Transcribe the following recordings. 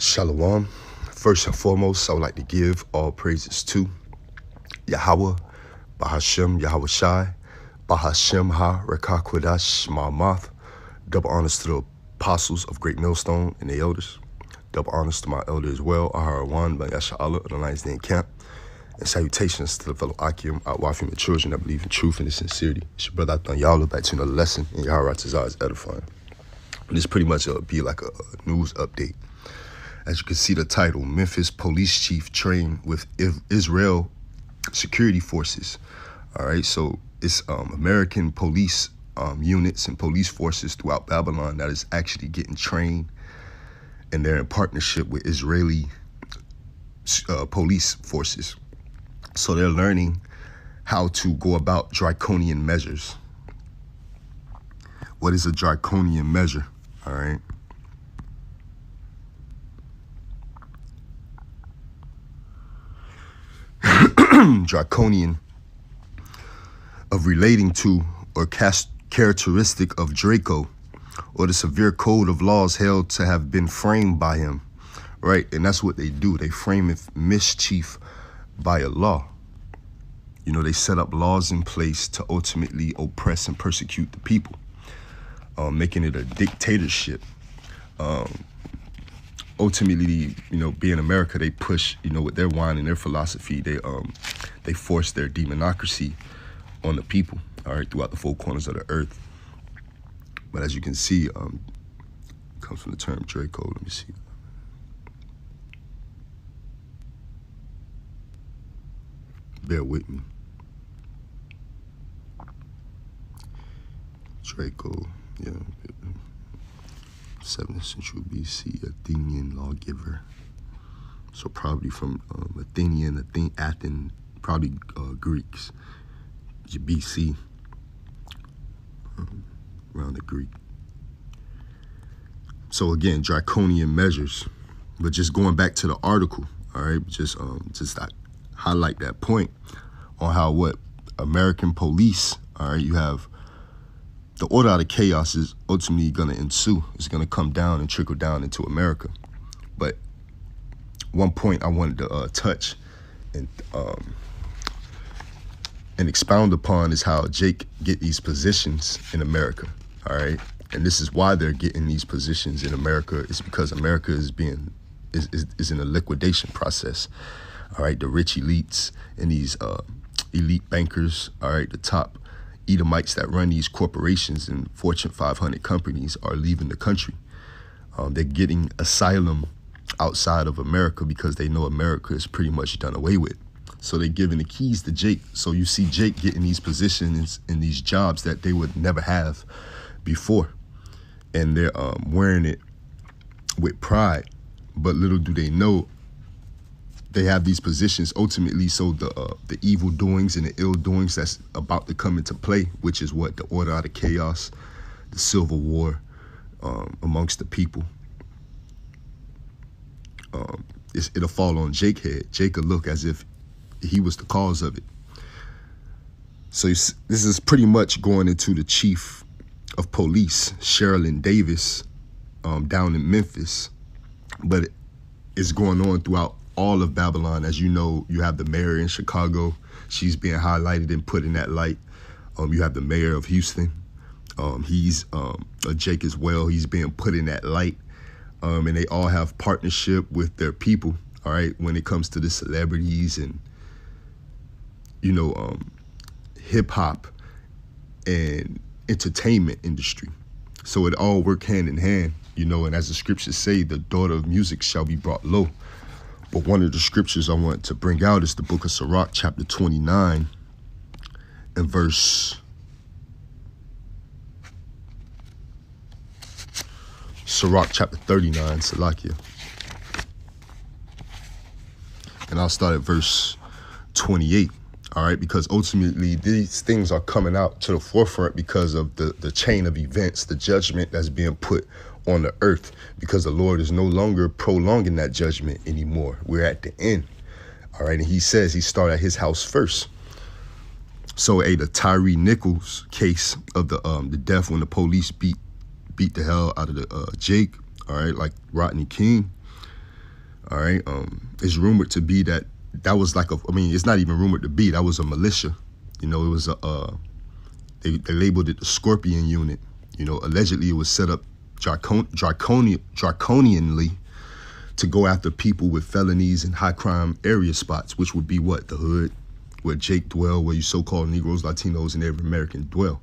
Shalom. First and foremost, I would like to give all praises to Yahweh, Bahashem, Yahweh Shai, Bahashem Ha, Rekakwadash, Ma'amath. Double honors to the apostles of Great Millstone and the elders. Double honors to my elder as well, Aharawan, Bayasha Allah, of the Lions Den Camp. And salutations to the fellow Akim, Outwafim, and children that believe in truth and in sincerity. It's your brother Athan Yahweh back to another lesson, and Yahweh Tazar is edifying. And this pretty much be like a news update. As you can see the title, Memphis police chief trained with Israel security forces. All right, so it's American police units and police forces throughout Babylon that is actually getting trained, and they're in partnership with Israeli police forces. So they're learning how to go about draconian measures. What is a draconian measure? All right. Draconian of relating to or characteristic of Draco, or the severe code of laws held to have been framed by him, right? And that's what they do. They frame mischief by a law. You know, they set up laws in place to ultimately oppress and persecute the people, making it a dictatorship. Ultimately, you know, being America, they push, you know, with their wine and their philosophy, they force their demonocracy on the people, all right, throughout the four corners of the earth. But as you can see, it comes from the term Draco. Let me see. Bear with me. Draco, yeah. 7th century BC, Athenian lawgiver. So probably from Athens, probably Greeks, BC, around the Greek. So again, draconian measures. But just going back to the article, all right, just highlight that point on how what American police, all right, you have the order out of chaos is ultimately going to ensue. It's going to come down and trickle down into America. But one point I wanted to touch and expound upon is how Jake get these positions in America. All right, and this is why they're getting these positions in America. It's because America is in a liquidation process. All right, the rich elites and these elite bankers. All right, the top Edomites that run these corporations and Fortune 500 companies are leaving the country. They're getting asylum outside of America because they know America is pretty much done away with. So they're giving the keys to Jake. So you see Jake getting these positions in these jobs that they would never have before. And they're wearing it with pride. But little do they know, they have these positions ultimately so the evil doings and the ill doings that's about to come into play, which is what the order out of chaos, the civil war amongst the people. It'll fall on Jake's head. Jake will look as if he was the cause of it. So this is pretty much going into the chief of police, Sherilyn Davis, down in Memphis, but it's going on throughout all of Babylon. As you know, you have the mayor in Chicago. She's being highlighted and put in that light. You have the mayor of Houston. He's a Jake as well. He's being put in that light. And they all have partnership with their people, all right, when it comes to the celebrities and, you know, hip hop and entertainment industry. So it all work hand in hand, you know, and as the scriptures say, the daughter of music shall be brought low. But one of the scriptures I want to bring out is the book of Sirach, chapter 29, and verse Sirach, chapter 39, Salakia. And I'll start at verse 28, all right? Because ultimately these things are coming out to the forefront because of the chain of events, the judgment that's being put on the earth, because the Lord is no longer prolonging that judgment anymore. We're at the end. All right. And he says he started at his house first. So the Tyree Nichols case of the death when the police beat the hell out of the Jake, all right, like Rodney King, All right. It's rumored to be that was like it's not even rumored to be, that was a militia. It was they labeled it the Scorpion Unit. Allegedly it was set up draconianly to go after people with felonies and high crime area spots, which would be what? The hood, where Jake dwell, where you so-called Negroes, Latinos, and Native Americans dwell.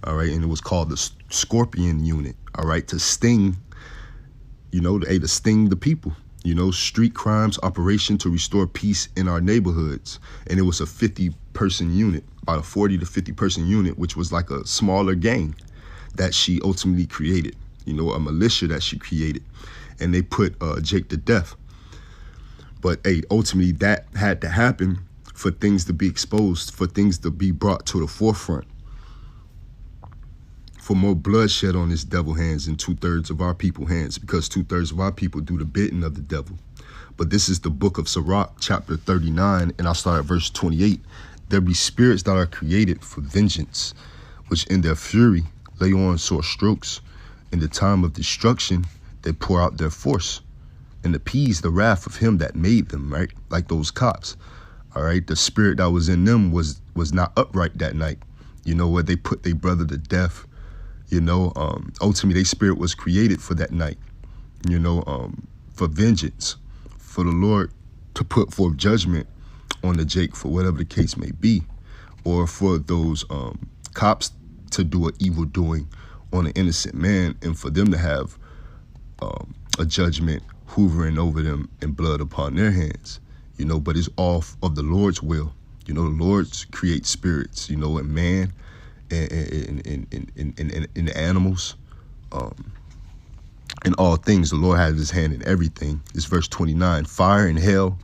All right. And it was called the Scorpion Unit. All right. To sting, to sting the people. Street crimes operation to restore peace in our neighborhoods. And it was a 50-person unit, about a 40 to 50-person unit, which was like a smaller gang that she ultimately created, a militia that she created. And they put Jake to death. But hey, ultimately that had to happen for things to be exposed, for things to be brought to the forefront, for more bloodshed on this devil hands and 2/3 of our people hands, because 2/3 of our people do the bidding of the devil. But this is the book of Sirach, chapter 39, and I'll start at verse 28. There be spirits that are created for vengeance, which in their fury lay on sore strokes. In the time of destruction, they pour out their force and appease the wrath of him that made them, right? Like those cops, all right? The spirit that was in them was not upright that night, where they put their brother to death. Ultimately, their spirit was created for that night, for vengeance, for the Lord to put forth judgment on the Jake for whatever the case may be, or for those cops to do an evil doing on an innocent man, and for them to have a judgment hoovering over them and blood upon their hands, but it's all of the Lord's will. The Lord creates spirits, and man, in animals, in all things. The Lord has his hand in everything. It's verse 29. Fire and hail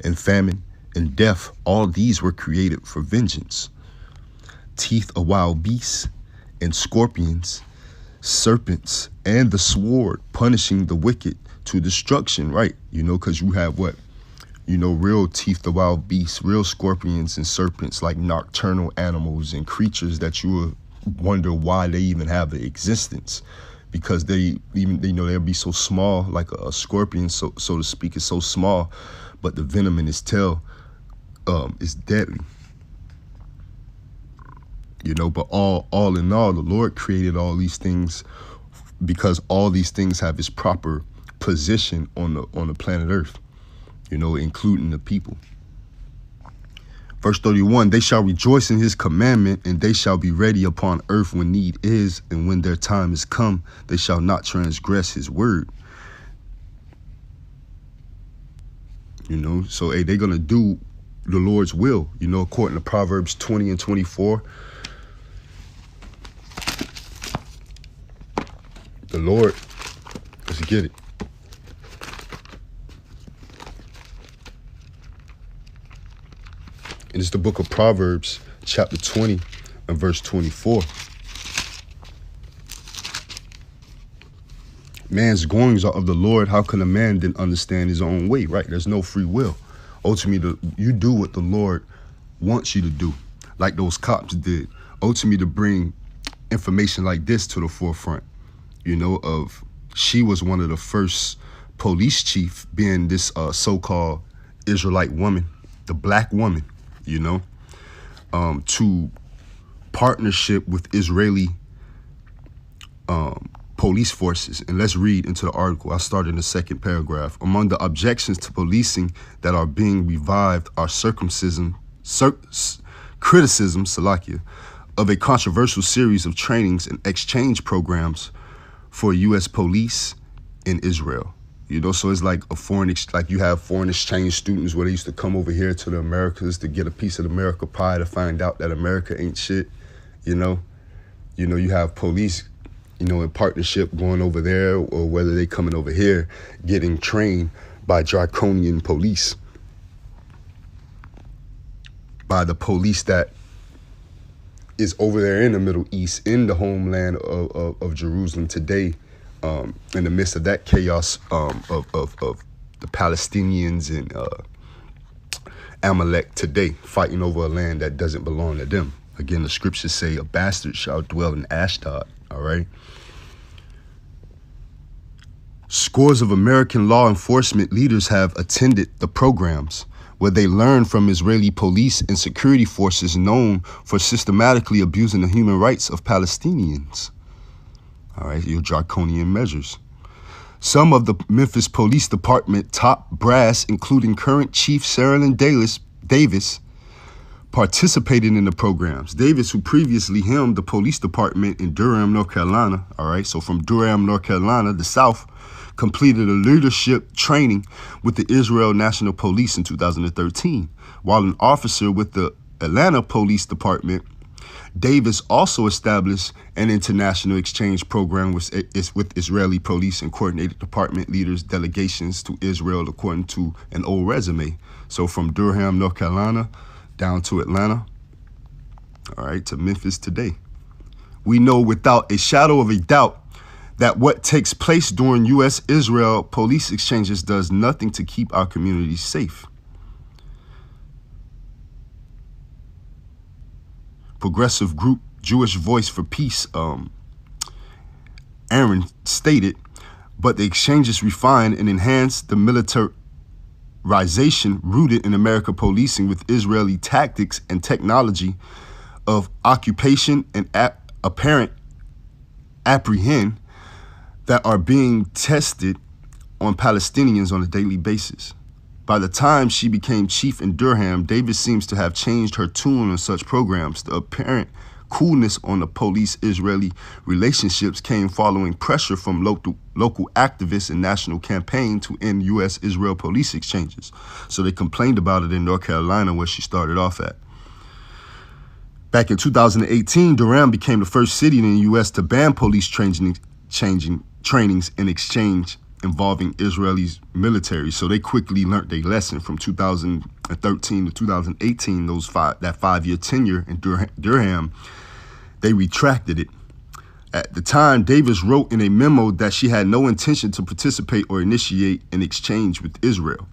and famine and death, all these were created for vengeance. Teeth of wild beasts and scorpions, serpents, and the sword, punishing the wicked to destruction, right? Because you have what? Real teeth of wild beasts, real scorpions and serpents, like nocturnal animals and creatures that you would wonder why they even have an existence, because they'll be so small, like a scorpion, so to speak, is so small, but the venom in its tail is deadly. But all in all, the Lord created all these things because all these things have its proper position on the planet Earth. Including the people. Verse 31, they shall rejoice in his commandment, and they shall be ready upon earth when need is, and when their time is come, they shall not transgress his word. So they're going to do the Lord's will, according to Proverbs 20 and 24. The Lord, let's get it. And it's the book of Proverbs, chapter 20 and verse 24. Man's goings are of the Lord. How can a man then understand his own way, right? There's no free will. Ultimately, you do what the Lord wants you to do, like those cops did. Ultimately, to bring information like this to the forefront, she was one of the first police chief, being this so-called Israelite woman, the black woman, to partnership with Israeli police forces. And let's read into the article. I started in the second paragraph. Among the objections to policing that are being revived are criticism, Salakia, of a controversial series of trainings and exchange programs for U.S. police in Israel. So it's like like you have foreign exchange students where they used to come over here to the Americas to get a piece of America pie, to find out that America ain't shit. You have police, in partnership going over there, or whether they coming over here getting trained by draconian police, by the police that is over there in the Middle East, in the homeland of Jerusalem today. In the midst of that chaos of the Palestinians and Amalek today, fighting over a land that doesn't belong to them. Again, the scriptures say a bastard shall dwell in Ashdod, all right? Scores of American law enforcement leaders have attended the programs, where they learn from Israeli police and security forces known for systematically abusing the human rights of Palestinians. All right, your draconian measures. Some of the Memphis Police Department top brass, including current Chief Sherilyn Davis, participated in the programs. Davis, who previously helmed the police department in Durham, North Carolina, all right, so from Durham, North Carolina, the South, completed a leadership training with the Israel National Police in 2013. While an officer with the Atlanta Police Department, Davis also established an international exchange program with Israeli police and coordinated department leaders' delegations to Israel according to an old resume. So from Durham, North Carolina, down to Atlanta, all right, to Memphis today. We know without a shadow of a doubt that what takes place during U.S.-Israel police exchanges does nothing to keep our communities safe. Progressive group Jewish Voice for Peace, Aaron stated, but the exchanges refine and enhance the militarization rooted in American policing with Israeli tactics and technology of occupation and apparent apprehend that are being tested on Palestinians on a daily basis. By the time she became chief in Durham, Davis seems to have changed her tune on such programs. The apparent coolness on the police-Israeli relationships came following pressure from local activists and national campaign to end U.S.-Israel police exchanges. So they complained about it in North Carolina, where she started off at. Back in 2018, Durham became the first city in the U.S. to ban police trainings in exchange involving Israeli's military. So they quickly learned their lesson from 2013 to 2018, that 5-year tenure in Durham. They retracted it. At the time, Davis wrote in a memo that she had no intention to participate or initiate an exchange with Israel,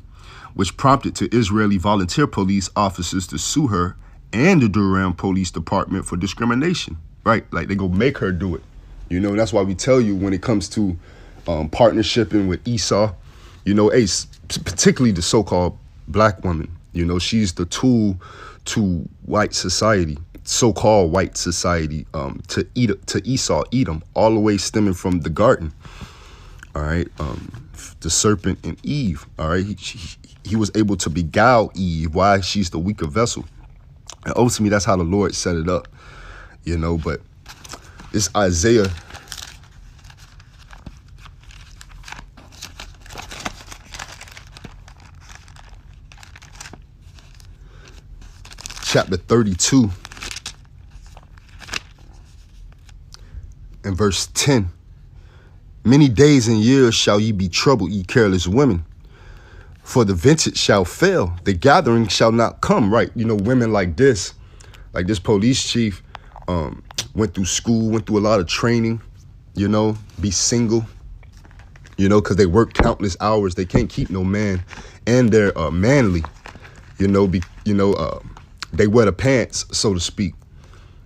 which prompted to Israeli volunteer police officers to sue her and the Durham Police Department for discrimination, right? Like they go make her do it. You know, that's why we tell you when it comes to partnershiping with Esau, you know, particularly the so-called black woman, you know, she's the tool to white society, so-called white society, to Esau, Edom, all the way stemming from the garden. All right, the serpent and Eve. All right, he was able to beguile Eve. Why? She's the weaker vessel. And ultimately, that's how the Lord set it up, you know. But it's Isaiah chapter 32 and verse 10. Many days and years shall ye be troubled, ye careless women, for the vintage shall fail, the gathering shall not come. Right, you know, women like this police chief went through school, went through a lot of training, you know, be single, you know, because they work countless hours. They can't keep no man, and they're manly, you know, they wear the pants, so to speak,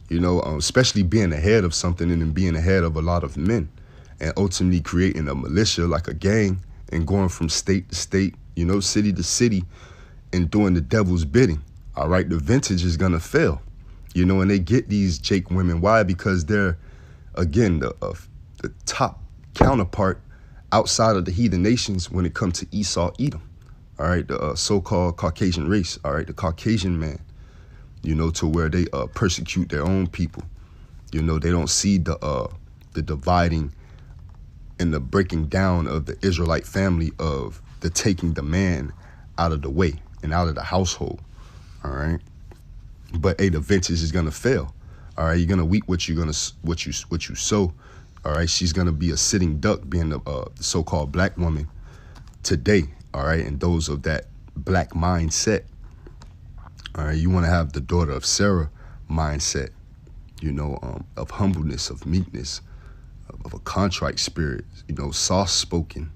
you know, especially being ahead of something and then being ahead of a lot of men and ultimately creating a militia like a gang and going from state to state, you know, city to city and doing the devil's bidding. All right, the vintage is going to fail, you know, and they get these Jake women. Why? Because they're, again, the top counterpart outside of the heathen nations when it comes to Esau, Edom. All right, the so-called Caucasian race. All right, the Caucasian man. You know, to where they persecute their own people. You know, they don't see the dividing and the breaking down of the Israelite family of the taking the man out of the way and out of the household. All right, but hey, the vintage is gonna fail. All right, you're gonna reap what you sow. All right, she's gonna be a sitting duck, being the so-called black woman today. All right, and those of that black mindset. All right, you want to have the daughter of Sarah mindset, you know, of humbleness, of meekness, of a contrite spirit, you know, soft-spoken.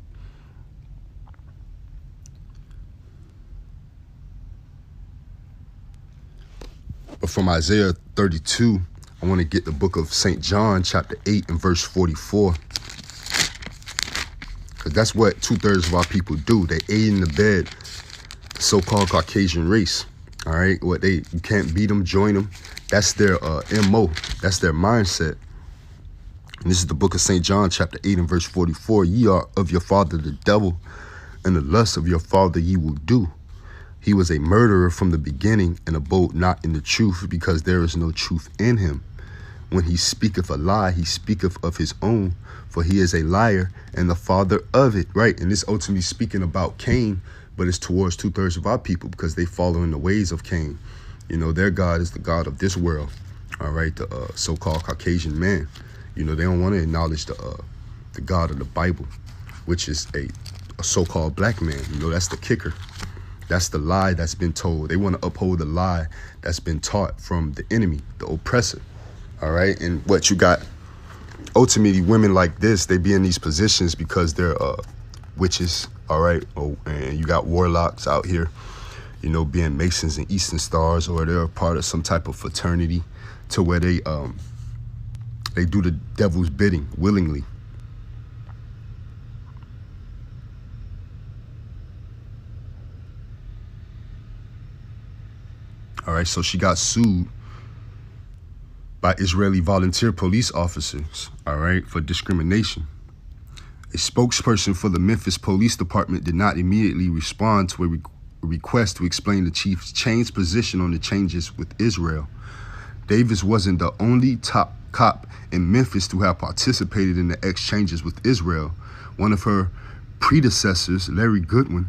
But from Isaiah 32, I want to get the book of St. John, chapter 8 and verse 44. Because because that's what 2/3 of our people do. They aid and abet the so-called Caucasian race. All right, you can't beat them, join them. That's their MO. That's their mindset. And this is the book of St. John, chapter 8 and verse 44. Ye are of your father the devil, and the lust of your father ye will do. He was a murderer from the beginning, and abode not in the truth, because there is no truth in him. When he speaketh a lie, he speaketh of his own, for he is a liar and the father of it. Right, and this ultimately speaking about Cain, but it's towards 2/3 of our people, because they follow in the ways of Cain. You know, their God is the God of this world. All right, the so-called Caucasian man. You know, they don't want to acknowledge the God of the Bible, which is a so-called black man. You know, that's the kicker. That's the lie that's been told. They want to uphold the lie that's been taught from the enemy, the oppressor. All right. And what you got, ultimately, women like this, they be in these positions because they're witches. All right. Oh, and you got warlocks out here, you know, being Masons and Eastern Stars, or they're a part of some type of fraternity to where they do the devil's bidding willingly. All right, so she got sued by Israeli volunteer police officers, all right, for discrimination. A spokesperson for the Memphis Police Department did not immediately respond to a request to explain the chief's changed position on the changes with Israel. Davis wasn't the only top cop in Memphis to have participated in the exchanges with Israel. One of her predecessors, Larry Goodwin,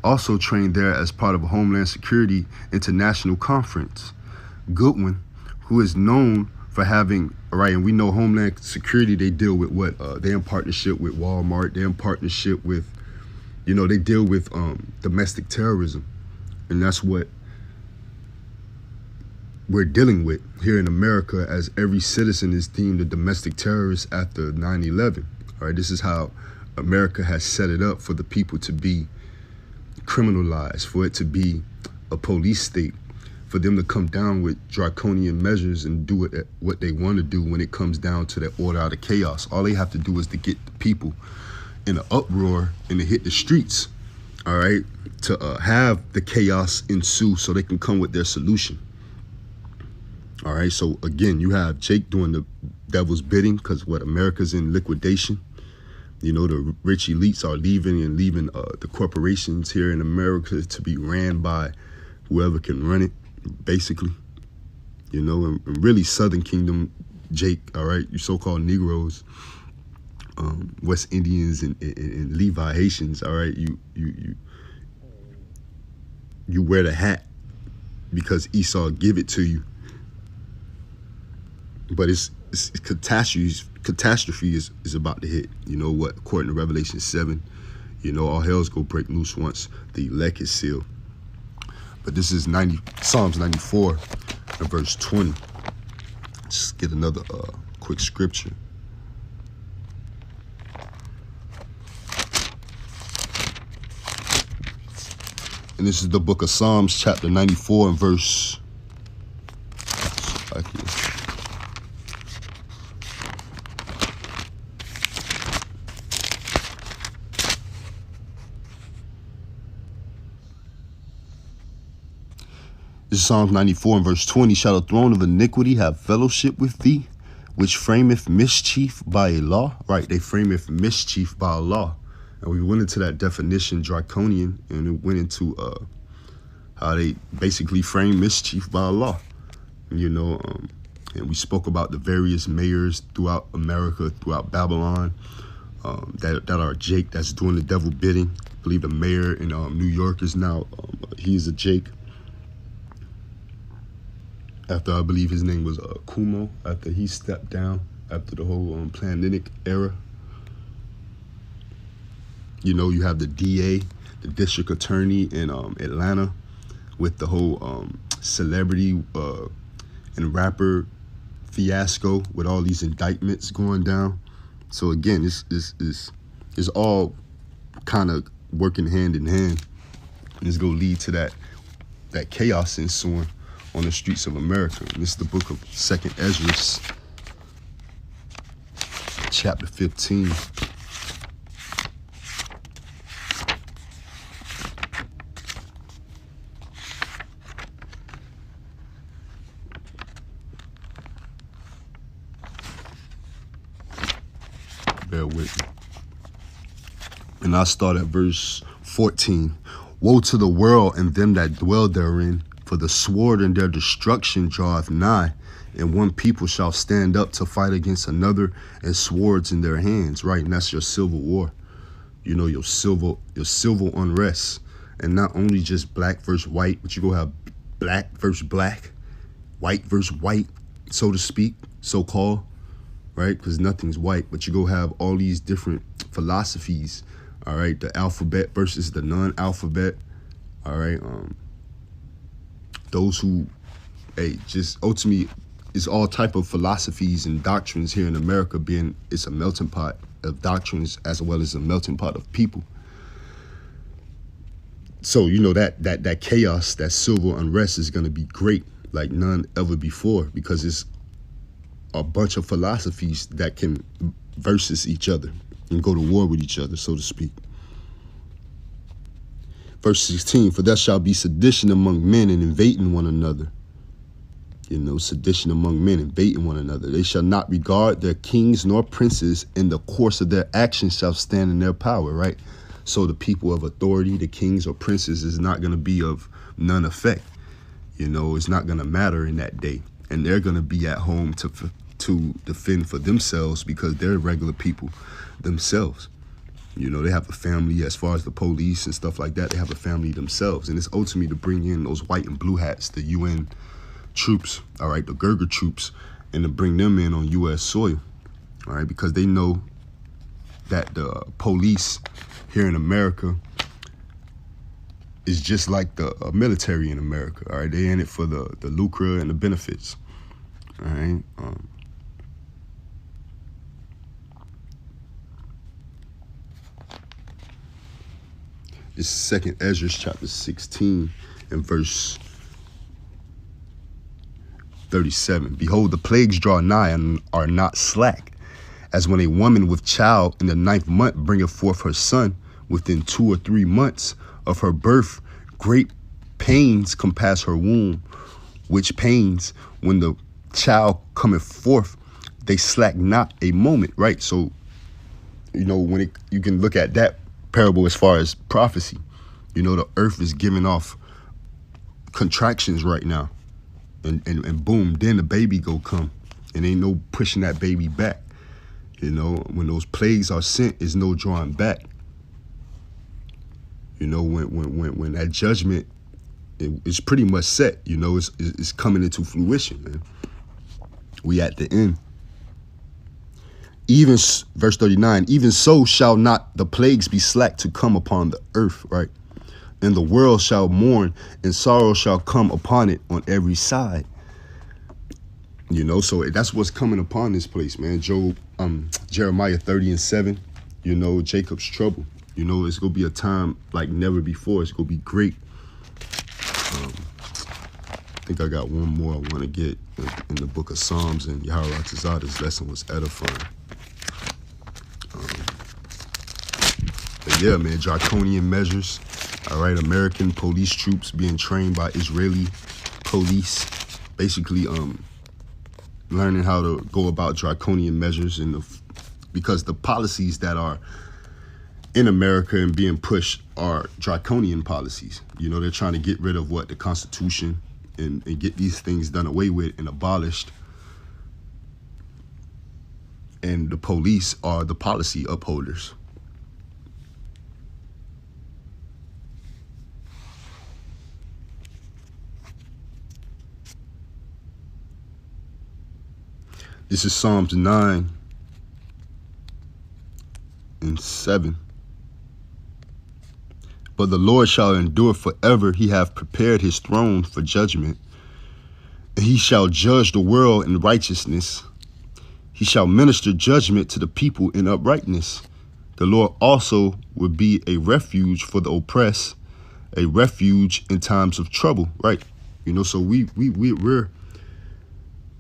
also trained there as part of a Homeland Security International Conference. Goodwin, who is known for having, all right, and we know Homeland Security, they deal with what? They're in partnership with Walmart. They're in partnership with, you know, they deal with domestic terrorism. And that's what we're dealing with here in America, as every citizen is deemed a domestic terrorist after 9/11. All right, this is how America has set it up for the people to be criminalized, for it to be a police state, for them to come down with draconian measures and do what they want to do when it comes down to that order out of chaos. All they have to do is to get the people in an uproar and to hit the streets, all right, to have the chaos ensue so they can come with their solution. All right, so again, you have Jake doing the devil's bidding, because what, America's in liquidation. You know, the rich elites are leaving the corporations here in America to be ran by whoever can run it, basically. You know, and really Southern Kingdom, Jake, all right, you so-called Negroes, West Indians and Levi Haitians, all right, you wear the hat because Esau give it to you. But it's catastrophe is about to hit. You know what? According to Revelation 7, you know, all hell's gonna break loose once the elect is sealed. But this is Psalms 94 and verse 20. Let's get another quick scripture. And this is the book of Psalms, chapter 94 and verse. This is Psalms 94 and verse 20. Shall the throne of iniquity have fellowship with thee, which frameth mischief by a law? Right, they frameth mischief by a law. And we went into that definition, draconian, and it went into how they basically frame mischief by a law. You know, and we spoke about the various mayors throughout America, throughout Babylon, that are Jake, that's doing the devil bidding. I believe the mayor in New York is now, he's a Jake. After, I believe his name was Kumo, after he stepped down, after the whole pandemic era. You know, you have the DA, the district attorney in Atlanta, with the whole celebrity and rapper fiasco with all these indictments going down. So again, it's all kind of working hand in hand. And it's going to lead to that chaos ensuing on the streets of America. And this is the book of 2nd Ezra, chapter 15. there with me. And I'll start at verse 14. Woe to the world and them that dwell therein, for the sword and their destruction draweth nigh, and one people shall stand up to fight against another, and swords in their hands, right? And that's your civil war, you know, your civil unrest. And not only just black versus white, but you go have black versus black, white versus white, so to speak, so-called, right? Because nothing's white, but you go have all these different philosophies, all right? The alphabet versus the non-alphabet, all right? Those who, just ultimately, it's all type of philosophies and doctrines here in America, it's a melting pot of doctrines as well as a melting pot of people. So, you know, that chaos, that civil unrest is going to be great like none ever before, because it's a bunch of philosophies that can versus each other and go to war with each other, so to speak. Verse 16, for there shall be sedition among men and invading one another. You know, sedition among men, invading one another. They shall not regard their kings nor princes, in the course of their actions shall stand in their power, right? So the people of authority, the kings or princes, is not going to be of none effect. You know, it's not going to matter in that day. And they're going to be at home to defend for themselves, because they're regular people themselves. You know, they have a family. As far as the police and stuff like that, they have a family themselves. And it's ultimately to bring in those white and blue hats, the UN troops, all right, the Gurger troops, and to bring them in on U.S. soil, all right, because they know that the police here in America is just like the military in America, all right? They in it for the lucre and the benefits, all right? This is 2nd Ezra chapter 16 and verse 37. Behold, the plagues draw nigh and are not slack, as when a woman with child in the 9th month bringeth forth her son, within 2 or 3 months of her birth, great pains compass her womb, which pains, when the child cometh forth, they slack not a moment, right? So, you know, you can look at that parable as far as prophecy. You know, the earth is giving off contractions right now. And boom, then the baby go come. And ain't no pushing that baby back. You know, when those plagues are sent, is no drawing back. You know, when that judgment is pretty much set, you know, it's coming into fruition, man. We at the end. Even, verse 39, even so shall not the plagues be slack to come upon the earth, right? And the world shall mourn, and sorrow shall come upon it on every side. You know, so that's what's coming upon this place, man. Jeremiah 30 and 7, you know, Jacob's trouble. You know, it's going to be a time like never before. It's going to be great. I think I got one more I want to get in the book of Psalms, and Yaharatazada's lesson was edifying. But yeah, man, draconian measures. All right, American police troops being trained by Israeli police, basically learning how to go about draconian measures, because the policies that are in America and being pushed are draconian policies. You know, they're trying to get rid of the Constitution and get these things done away with and abolished. And the police are the policy upholders. This is Psalms 9 and 7. But the Lord shall endure forever. He hath prepared his throne for judgment. He shall judge the world in righteousness. He shall minister judgment to the people in uprightness. The Lord also will be a refuge for the oppressed, a refuge in times of trouble, right? You know, so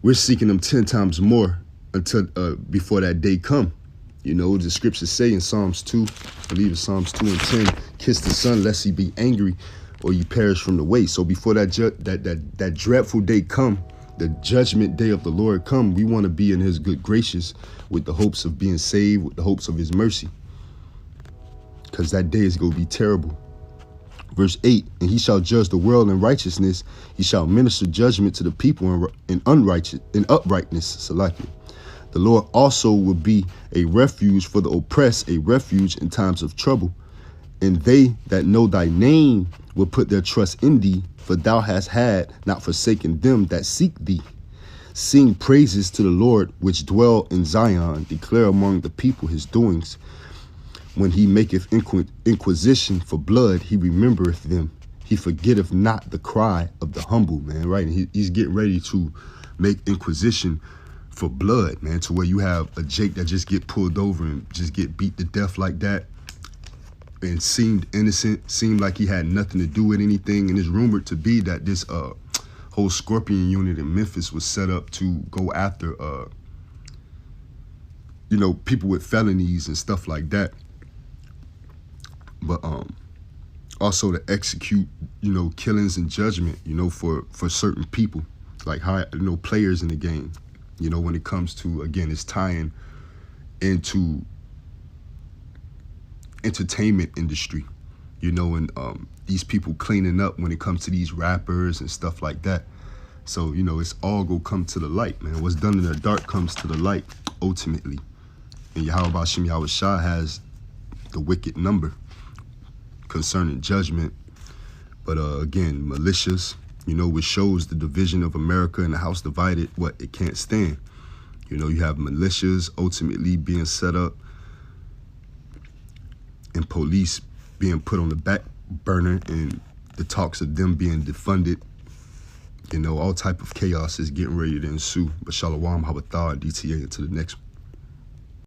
we're seeking him 10 times more until before that day come. You know, the scriptures say in Psalms 2, I believe it's Psalms 2 and 10, kiss the son lest he be angry or you perish from the way. So before that dreadful day come, the judgment day of the Lord come, we want to be in his good graces with the hopes of being saved, with the hopes of his mercy. Because that day is going to be terrible. Verse 8, and he shall judge the world in righteousness. He shall minister judgment to the people in uprightness. Salakia. The Lord also will be a refuge for the oppressed, a refuge in times of trouble. And they that know thy name will put their trust in thee, for thou hast not forsaken them that seek thee. Sing praises to the Lord which dwell in Zion. Declare among the people his doings. When he maketh inquisition for blood, he remembereth them. He forgetteth not the cry of the humble, man, right? And he's getting ready to make inquisition for blood, man, to where you have a Jake that just get pulled over and just get beat to death like that and seemed innocent, seemed like he had nothing to do with anything. And it's rumored to be that this whole Scorpion unit in Memphis was set up to go after, people with felonies and stuff like that. But also to execute, killings and judgment, for certain people, like players in the game, when it comes to, again, it's tying into entertainment industry, and these people cleaning up when it comes to these rappers and stuff like that. So, it's all gonna come to the light, man. What's done in the dark comes to the light ultimately. And Yahweh Shem Yahweh Shah has the wicked number concerning judgment. But again, militias, which shows the division of America and the house divided, what it can't stand. You have militias ultimately being set up and police being put on the back burner, and the talks of them being defunded. All type of chaos is getting ready to ensue. But Shalom, Habathah, DTA, until the next one.